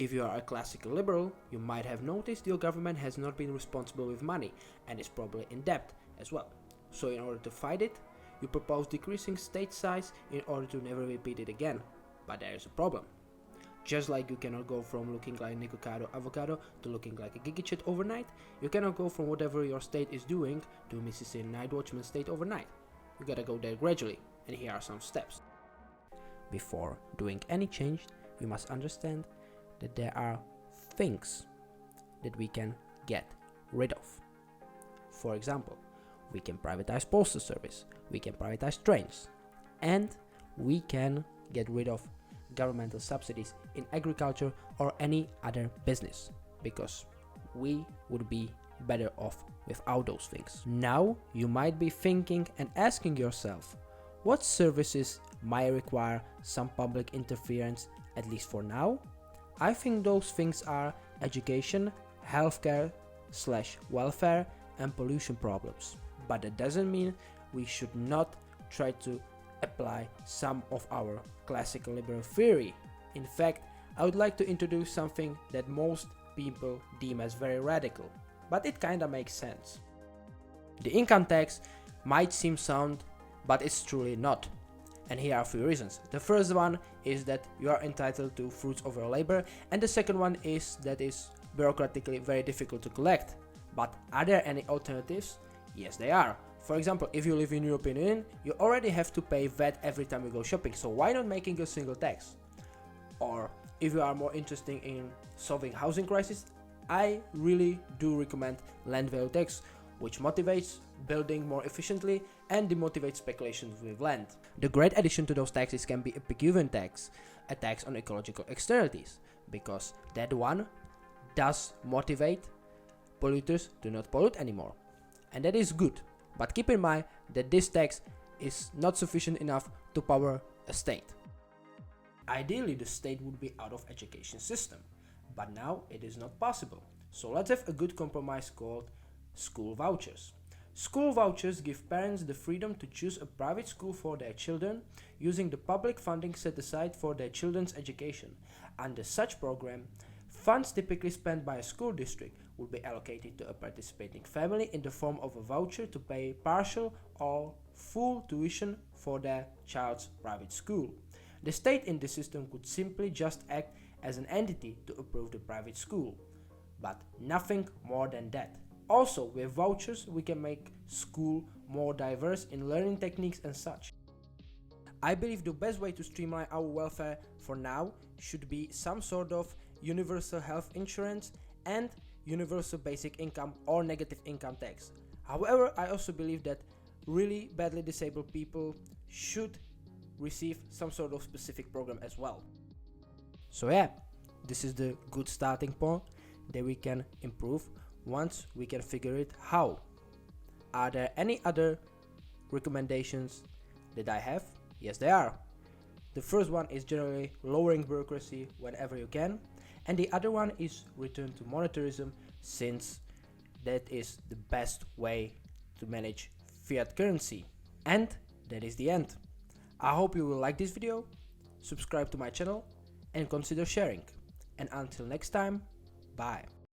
If you are a classical liberal, you might have noticed your government has not been responsible with money and is probably in debt as well. So in order to fight it, you propose decreasing state size in order to never repeat it again. But there is a problem. Just like you cannot go from looking like Nikocado avocado to looking like a giga overnight, you cannot go from whatever your state is doing to a Misesian night-watchman state overnight. You gotta go there gradually, and here are some steps. Before doing any change, you must understand that there are things that we can get rid of. For example, we can privatize postal service, we can privatize trains, and we can get rid of governmental subsidies in agriculture or any other business, because we would be better off without those things. Now you might be thinking and asking yourself, what services might require some public interference, at least for now? I think those things are education, healthcare / welfare, and pollution problems. But that doesn't mean we should not try to apply some of our classical liberal theory. In fact, I would like to introduce something that most people deem as very radical, but it kinda makes sense. The income tax might seem sound, but it's truly not. And here are a few reasons. The first one is that you are entitled to fruits of your labor, and the second one is that it's bureaucratically very difficult to collect. But are there any alternatives? Yes, they are. For example, if you live in European Union, you already have to pay VAT every time you go shopping, so why not making a single tax? Or if you are more interested in solving housing crisis, I really do recommend land value tax, which motivates building more efficiently and demotivates speculation with land. The great addition to those taxes can be a pecuniary tax, a tax on ecological externalities, because that one does motivate polluters to not pollute anymore. And that is good, but keep in mind that this tax is not sufficient enough to power a state. Ideally, the state would be out of education system, but now it is not possible. So let's have a good compromise called school vouchers. School vouchers give parents the freedom to choose a private school for their children using the public funding set aside for their children's education. Under such program, funds typically spent by a school district would be allocated to a participating family in the form of a voucher to pay partial or full tuition for their child's private school. The state in the system could simply just act as an entity to approve the private school, but nothing more than that. Also, with vouchers, we can make school more diverse in learning techniques and such. I believe the best way to streamline our welfare for now should be some sort of universal health insurance and universal basic income or negative income tax. However, I also believe that really badly disabled people should receive some sort of specific program as well. So yeah, this is the good starting point that we can improve once we can figure it how. Are there any other recommendations that I have? Yes, there are. The first one is generally lowering bureaucracy whenever you can, and the other one is return to monetarism, since that is the best way to manage fiat currency. And that is the end. I hope you will like this video, subscribe to my channel, and consider sharing. And until next time, bye.